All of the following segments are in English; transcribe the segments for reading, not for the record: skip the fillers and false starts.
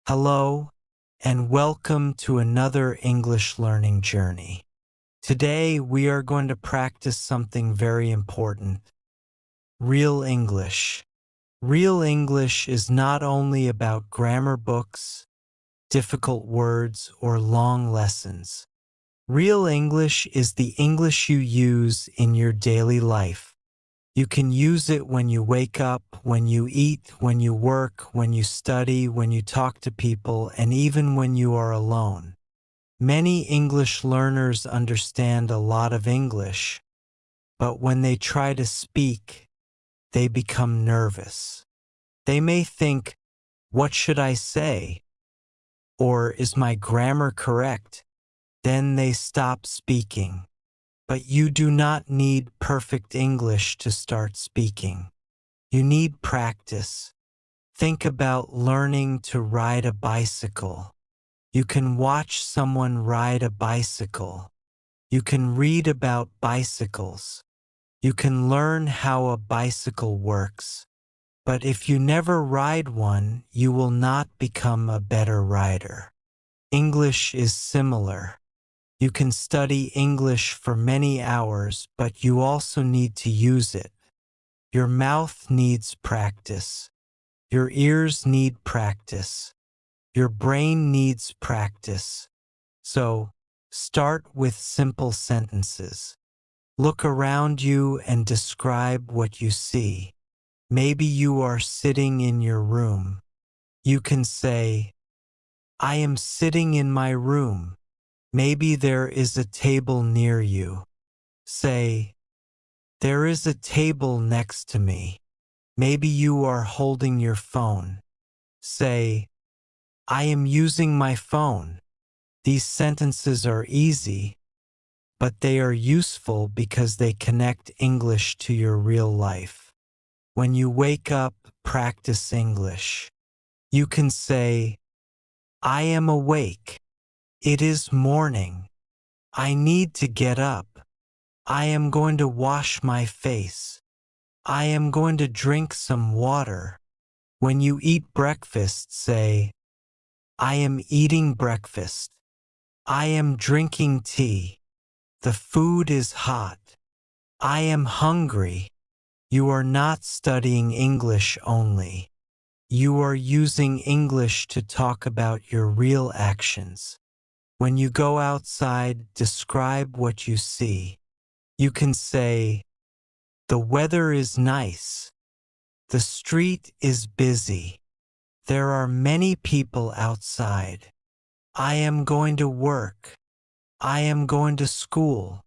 Hello, and welcome to another English learning journey. Today, we are going to practice something very important: real English. Real English is not only about grammar books, difficult words, or long lessons. Real English is the English you use in your daily life. You can use it when you wake up, when you eat, when you work, when you study, when you talk to people, and even when you are alone. Many English learners understand a lot of English, but when they try to speak, they become nervous. They may think, "What should I say?" or "Is my grammar correct?" Then they stop speaking. But you do not need perfect English to start speaking. You need practice. Think about learning to ride a bicycle. You can watch someone ride a bicycle. You can read about bicycles. You can learn how a bicycle works. But if you never ride one, you will not become a better rider. English is similar. You can study English for many hours, but you also need to use it. Your mouth needs practice. Your ears need practice. Your brain needs practice. So, start with simple sentences. Look around you and describe what you see. Maybe you are sitting in your room. You can say, "I am sitting in my room." Maybe there is a table near you. Say, "There is a table next to me." Maybe you are holding your phone. Say, "I am using my phone." These sentences are easy, but they are useful because they connect English to your real life. When you wake up, practice English. You can say, "I am awake. It is morning. I need to get up. I am going to wash my face. I am going to drink some water." When you eat breakfast, say, "I am eating breakfast. I am drinking tea. The food is hot. I am hungry." You are not studying English only. You are using English to talk about your real actions. When you go outside, describe what you see. You can say, "The weather is nice. The street is busy. There are many people outside. I am going to work. I am going to school."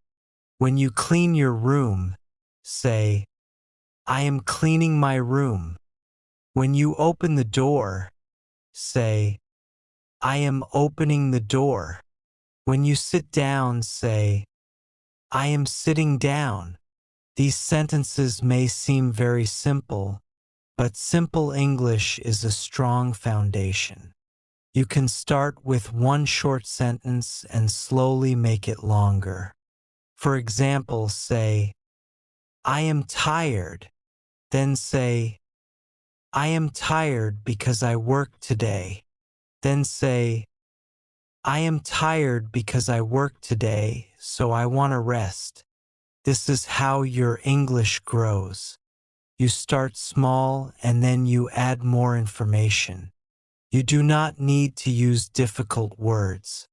When you clean your room, say, "I am cleaning my room." When you open the door, say, "I am opening the door." When you sit down, say, "I am sitting down." These sentences may seem very simple, but simple English is a strong foundation. You can start with one short sentence and slowly make it longer. For example, say, "I am tired." Then say, "I am tired because I worked today." Then say, "I am tired because I worked today, so I want to rest." This is how your English grows. You start small and then you add more information. You do not need to use difficult words.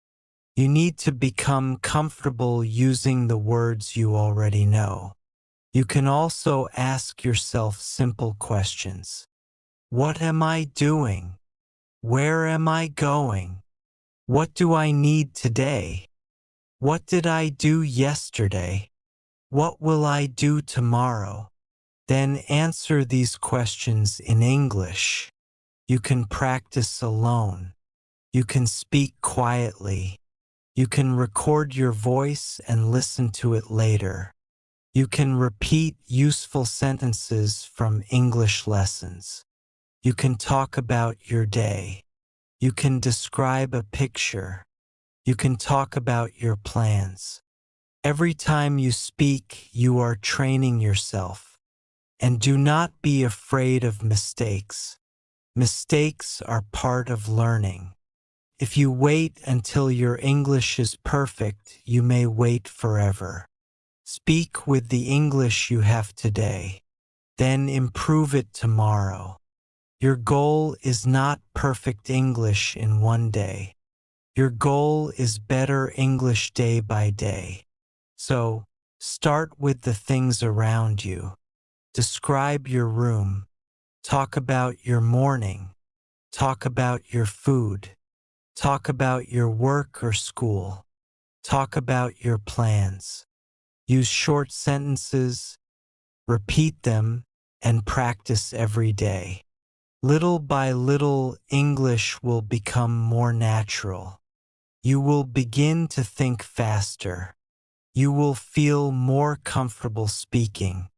You need to become comfortable using the words you already know. You can also ask yourself simple questions. What am I doing? Where am I going? What do I need today? What did I do yesterday? What will I do tomorrow? Then answer these questions in English. You can practice alone. You can speak quietly. You can record your voice and listen to it later. You can repeat useful sentences from English lessons. You can talk about your day. You can describe a picture. You can talk about your plans. Every time you speak, you are training yourself. And do not be afraid of mistakes. Mistakes are part of learning. If you wait until your English is perfect, you may wait forever. Speak with the English you have today, then improve it tomorrow. Your goal is not perfect English in one day. Your goal is better English day by day. So, start with the things around you. Describe your room. Talk about your morning. Talk about your food. Talk about your work or school. Talk about your plans. Use short sentences, repeat them, and practice every day. Little by little, English will become more natural. You will begin to think faster. You will feel more comfortable speaking.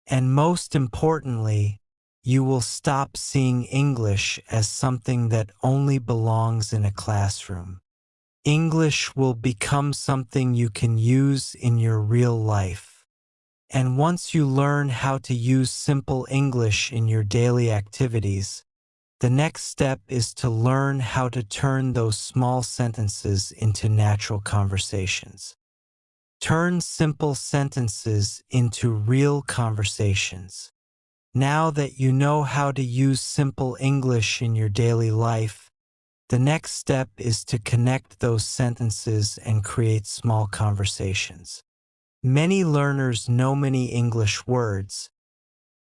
And most importantly, you will stop seeing English as something that only belongs in a classroom. English will become something you can use in your real life. And once you learn how to use simple English in your daily activities, the next step is to learn how to turn those small sentences into natural conversations. Turn simple sentences into real conversations. Now that you know how to use simple English in your daily life, the next step is to connect those sentences and create small conversations. Many learners know many English words,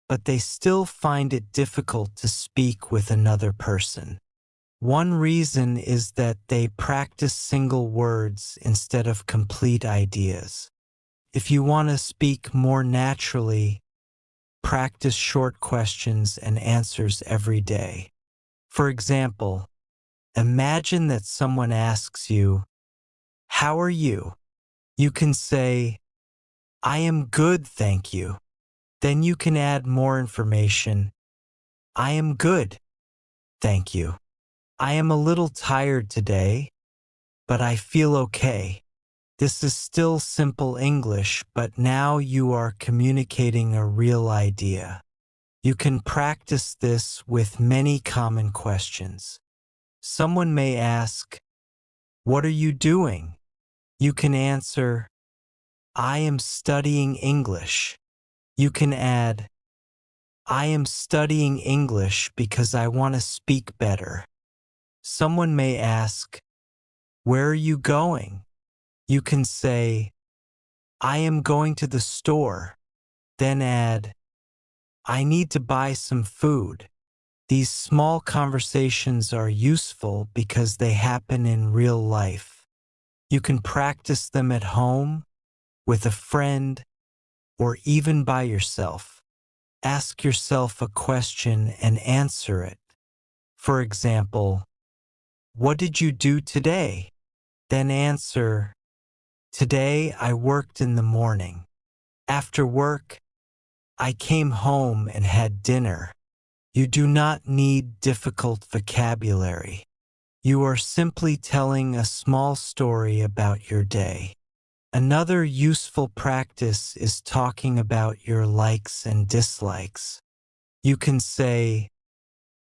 but they still find it difficult to speak with another person. One reason is that they practice single words instead of complete ideas. If you want to speak more naturally, practice short questions and answers every day. For example, imagine that someone asks you, "How are you?" You can say, "I am good, thank you." Then you can add more information. "I am good, thank you. I am a little tired today, but I feel okay." This is still simple English, but now you are communicating a real idea. You can practice this with many common questions. Someone may ask, "What are you doing?" You can answer, "I am studying English." You can add, "I am studying English because I want to speak better." Someone may ask, "Where are you going?" You can say, "I am going to the store." Then add, "I need to buy some food." These small conversations are useful because they happen in real life. You can practice them at home, with a friend, or even by yourself. Ask yourself a question and answer it. For example, "What did you do today?" Then answer, "Today I worked in the morning. After work, I came home and had dinner." You do not need difficult vocabulary. You are simply telling a small story about your day. Another useful practice is talking about your likes and dislikes. You can say,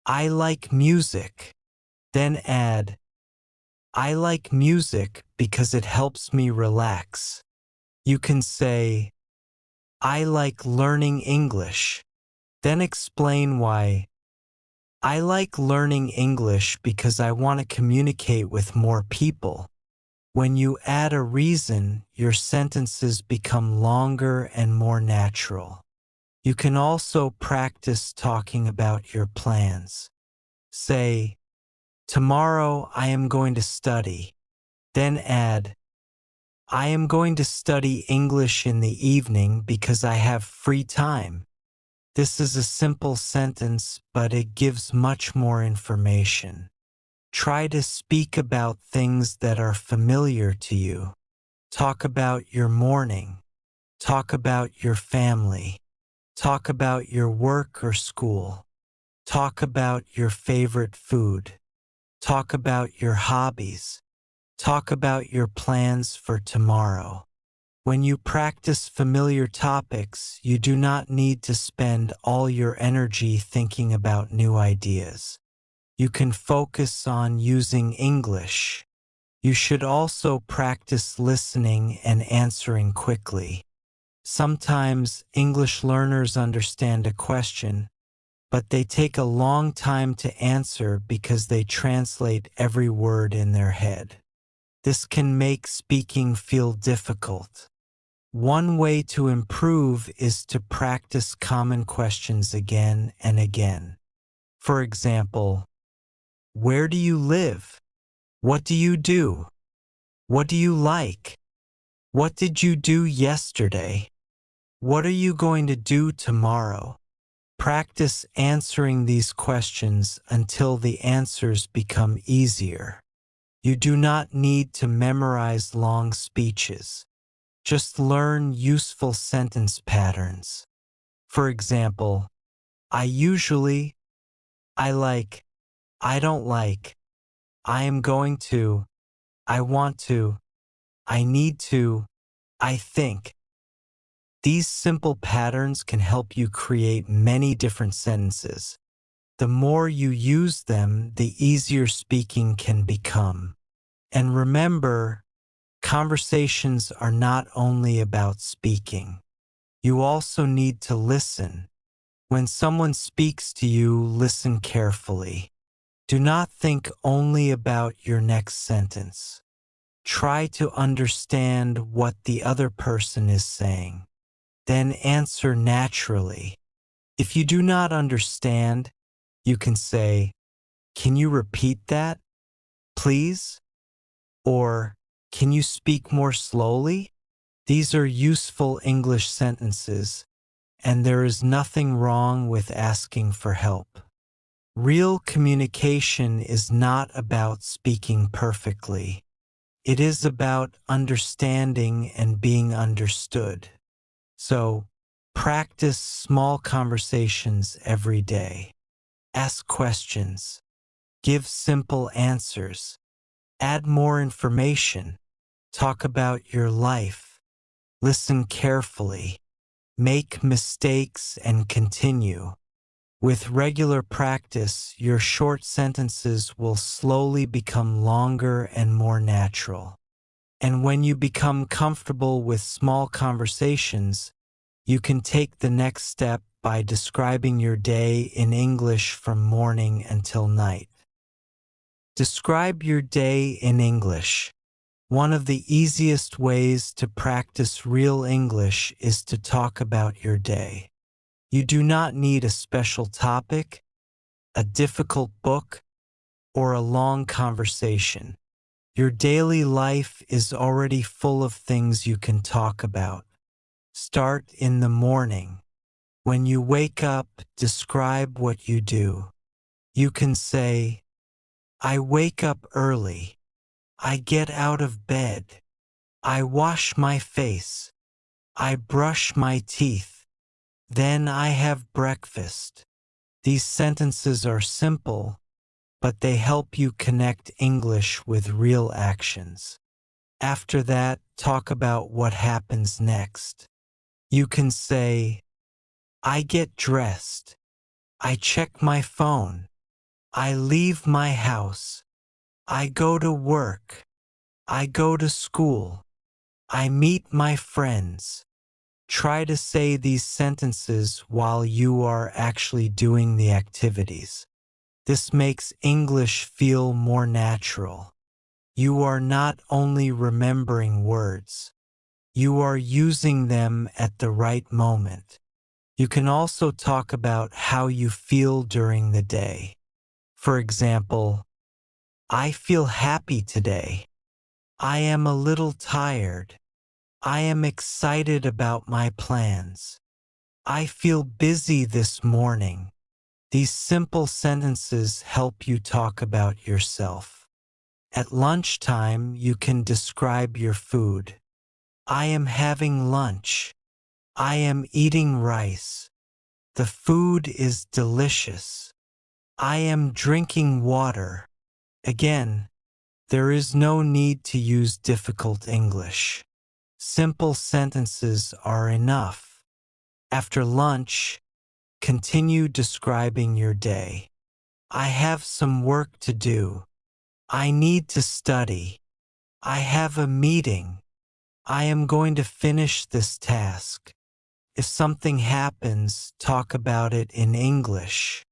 "I like music." Then add, "I like music because it helps me relax." You can say, "I like learning English." Then explain why. "I like learning English because I want to communicate with more people." When you add a reason, your sentences become longer and more natural. You can also practice talking about your plans. Say, "Tomorrow I am going to study." Then add, "I am going to study English in the evening because I have free time." This is a simple sentence, but it gives much more information. Try to speak about things that are familiar to you. Talk about your morning. Talk about your family. Talk about your work or school. Talk about your favorite food. Talk about your hobbies. Talk about your plans for tomorrow. When you practice familiar topics, you do not need to spend all your energy thinking about new ideas. you can focus on using English. You should also practice listening and answering quickly. Sometimes English learners understand a question, but they take a long time to answer because they translate every word in their head. This can make speaking feel difficult. One way to improve is to practice common questions again and again. For example, where do you live? What do you do? What do you like? What did you do yesterday? What are you going to do tomorrow? Practice answering these questions until the answers become easier. You do not need to memorize long speeches. Just learn useful sentence patterns. For example, I usually, I like, I don't like, I am going to, I want to, I need to, I think. These simple patterns can help you create many different sentences. The more you use them, the easier speaking can become. And remember, conversations are not only about speaking. You also need to listen. When someone speaks to you, listen carefully. Do not think only about your next sentence. Try to understand what the other person is saying. Then answer naturally. If you do not understand, you can say, "Can you repeat that, please?" Or, "Can you speak more slowly?" These are useful English sentences, and there is nothing wrong with asking for help. Real communication is not about speaking perfectly. It is about understanding and being understood. So, practice small conversations every day. Ask questions. Give simple answers. Add more information. Talk about your life. Listen carefully. Make mistakes and continue. With regular practice, your short sentences will slowly become longer and more natural. And when you become comfortable with small conversations, you can take the next step by describing your day in English from morning until night. Describe your day in English. One of the easiest ways to practice real English is to talk about your day. You do not need a special topic, a difficult book, or a long conversation. Your daily life is already full of things you can talk about. Start in the morning. When you wake up, describe what you do. You can say, "I wake up early. I get out of bed. I wash my face. I brush my teeth. Then I have breakfast." These sentences are simple, but they help you connect English with real actions. After that, talk about what happens next. You can say, "I get dressed. I check my phone. I leave my house. I go to work. I go to school. I meet my friends." Try to say these sentences while you are actually doing the activities. This makes English feel more natural. You are not only remembering words, you are using them at the right moment. You can also talk about how you feel during the day. For example, "I feel happy today. I am a little tired. I am excited about my plans. I feel busy this morning." These simple sentences help you talk about yourself. At lunchtime, you can describe your food. "I am having lunch. I am eating rice. The food is delicious. I am drinking water." Again, there is no need to use difficult English. Simple sentences are enough. After lunch, continue describing your day. I have some work to do. I need to study. I have a meeting. I am going to finish this task. If something happens, talk about it in English.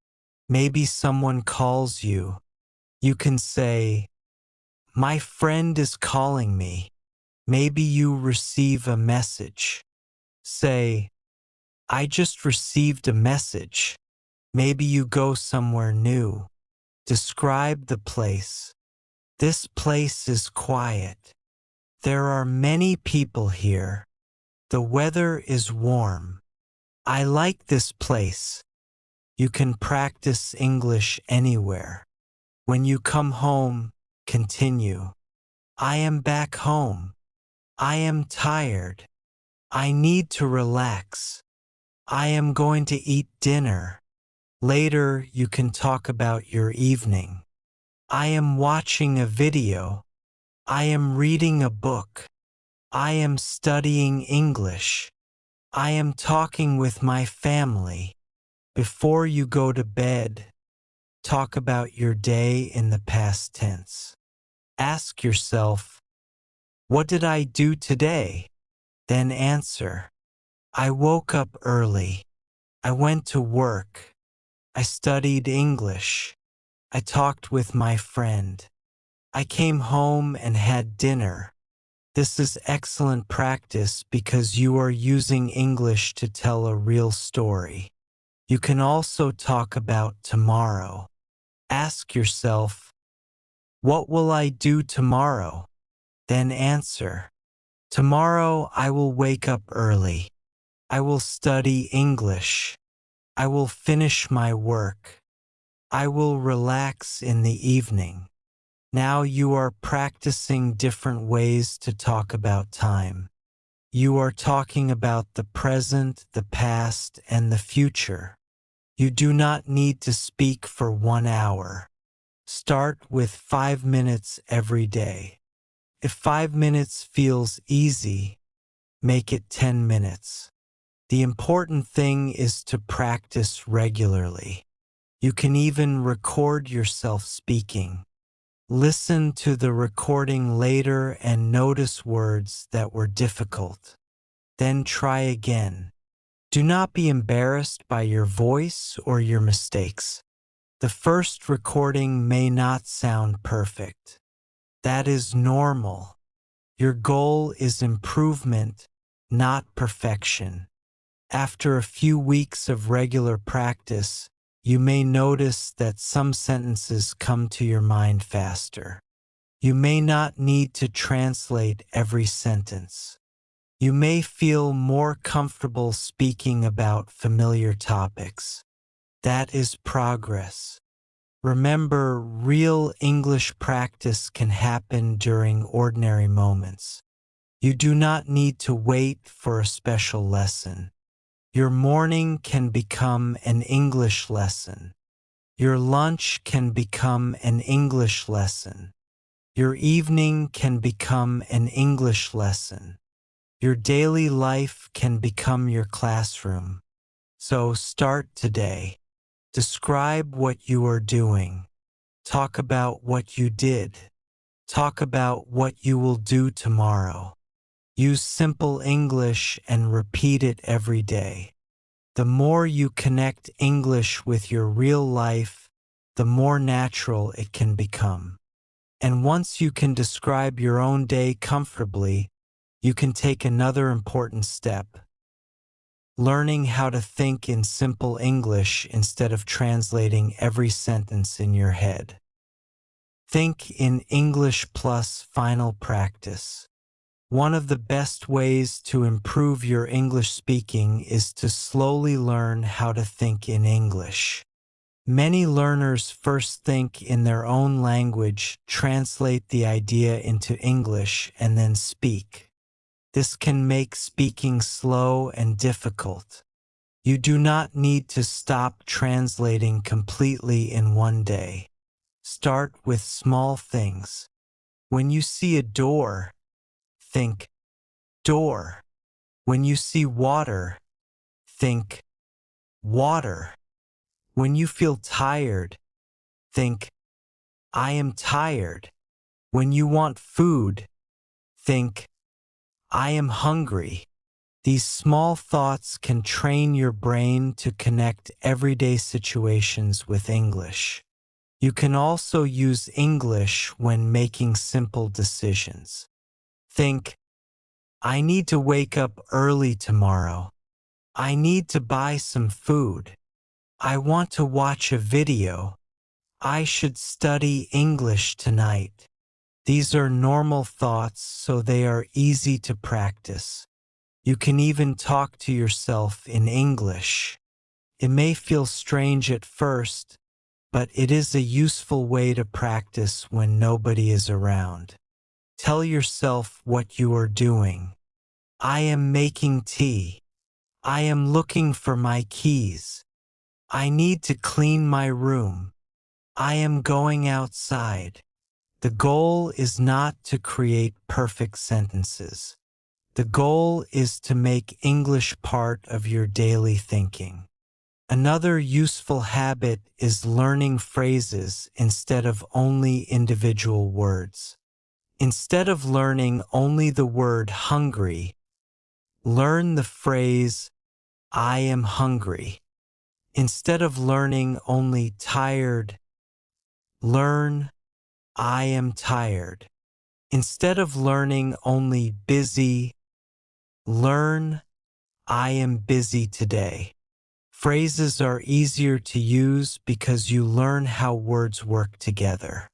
Maybe someone calls you. You can say, "My friend is calling me." Maybe you receive a message. Say, "I just received a message." Maybe you go somewhere new. Describe the place. This place is quiet. There are many people here. The weather is warm. I like this place. You can practice English anywhere. When you come home, continue. I am back home. I am tired. I need to relax. I am going to eat dinner. Later, you can talk about your evening. I am watching a video. I am reading a book. I am studying English. I am talking with my family. Before you go to bed, talk about your day in the past tense. Ask yourself, what did I do today? Then answer, I woke up early. I went to work. I studied English. I talked with my friend. I came home and had dinner. This is excellent practice because you are using English to tell a real story. You can also talk about tomorrow. Ask yourself, what will I do tomorrow? Then answer, tomorrow I will wake up early. I will study English. I will finish my work. I will relax in the evening. Now you are practicing different ways to talk about time. You are talking about the present, the past, and the future. You do not need to speak for 1 hour. Start with 5 minutes every day. If 5 minutes feels easy, make it 10 minutes. The important thing is to practice regularly. You can even record yourself speaking. Listen to the recording later and notice words that were difficult. Then try again. Do not be embarrassed by your voice or your mistakes. The first recording may not sound perfect. That is normal. Your goal is improvement, not perfection. After a few weeks of regular practice, you may notice that some sentences come to your mind faster. You may not need to translate every sentence. You may feel more comfortable speaking about familiar topics. That is progress. Remember, real English practice can happen during ordinary moments. You do not need to wait for a special lesson. Your morning can become an English lesson. Your lunch can become an English lesson. Your evening can become an English lesson. Your daily life can become your classroom. So start today. Describe what you are doing. Talk about what you did. Talk about what you will do tomorrow. Use simple English and repeat it every day. The more you connect English with your real life, the more natural it can become. And once you can describe your own day comfortably, you can take another important step. Learning how to think in simple English instead of translating every sentence in your head. Think in English plus final practice. One of the best ways to improve your English speaking is to slowly learn how to think in English. Many learners first think in their own language, translate the idea into English, and then speak. This can make speaking slow and difficult. You do not need to stop translating completely in one day. Start with small things. When you see a door, think door. When you see water, think water. When you feel tired, think, I am tired. When you want food, think, I am hungry. These small thoughts can train your brain to connect everyday situations with English. You can also use English when making simple decisions. Think, I need to wake up early tomorrow. I need to buy some food. I want to watch a video. I should study English tonight. These are normal thoughts, so they are easy to practice. You can even talk to yourself in English. It may feel strange at first, but it is a useful way to practice when nobody is around. Tell yourself what you are doing. I am making tea. I am looking for my keys. I need to clean my room. I am going outside. The goal is not to create perfect sentences. The goal is to make English part of your daily thinking. Another useful habit is learning phrases instead of only individual words. Instead of learning only the word hungry, learn the phrase, I am hungry. Instead of learning only tired, learn, I am tired. Instead of learning only busy, learn, I am busy today. Phrases are easier to use because you learn how words work together.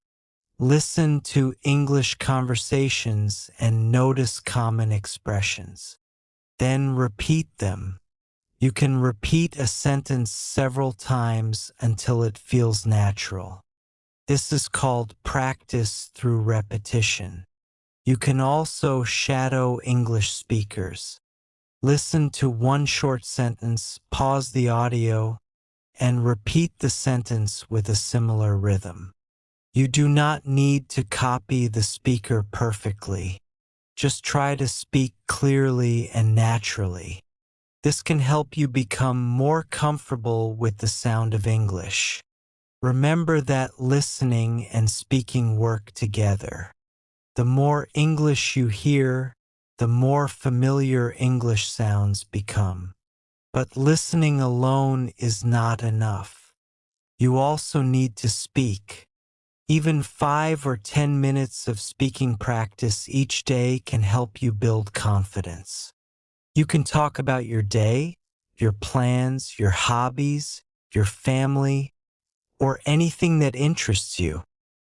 Listen to English conversations and notice common expressions. Then repeat them. You can repeat a sentence several times until it feels natural. This is called practice through repetition. You can also shadow English speakers. Listen to one short sentence, pause the audio, and repeat the sentence with a similar rhythm. You do not need to copy the speaker perfectly. Just try to speak clearly and naturally. This can help you become more comfortable with the sound of English. Remember that listening and speaking work together. The more English you hear, the more familiar English sounds become. But listening alone is not enough. You also need to speak. Even 5 or 10 minutes of speaking practice each day can help you build confidence. You can talk about your day, your plans, your hobbies, your family, or anything that interests you.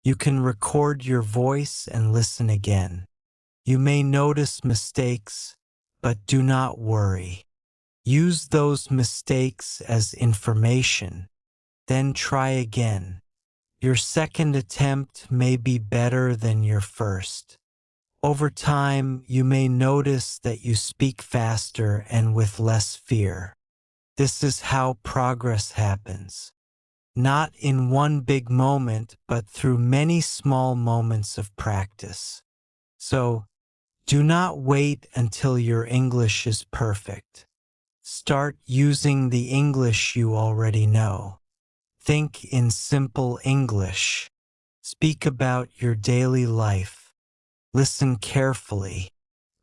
You can record your voice and listen again. You may notice mistakes, but do not worry. Use those mistakes as information, then try again. Your second attempt may be better than your first. Over time, you may notice that you speak faster and with less fear. This is how progress happens. Not in one big moment, but through many small moments of practice. So, do not wait until your English is perfect. Start using the English you already know. Think in simple English. Speak about your daily life. Listen carefully.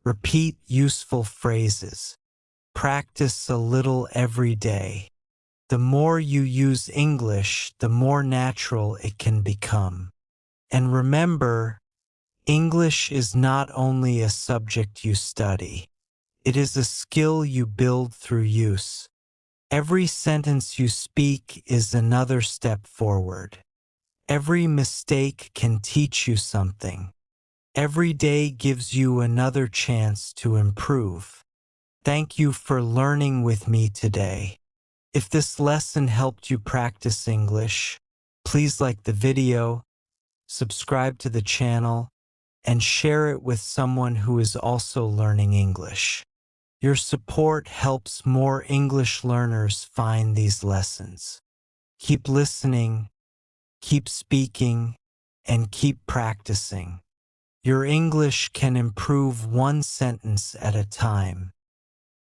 Repeat useful phrases. Practice a little every day. The more you use English, the more natural it can become. And remember, English is not only a subject you study. It is a skill you build through use. Every sentence you speak is another step forward. Every mistake can teach you something. Every day gives you another chance to improve. Thank you for learning with me today. If this lesson helped you practice English, please like the video, subscribe to the channel, and share it with someone who is also learning English. Your support helps more English learners find these lessons. Keep listening, keep speaking, and keep practicing. Your English can improve one sentence at a time.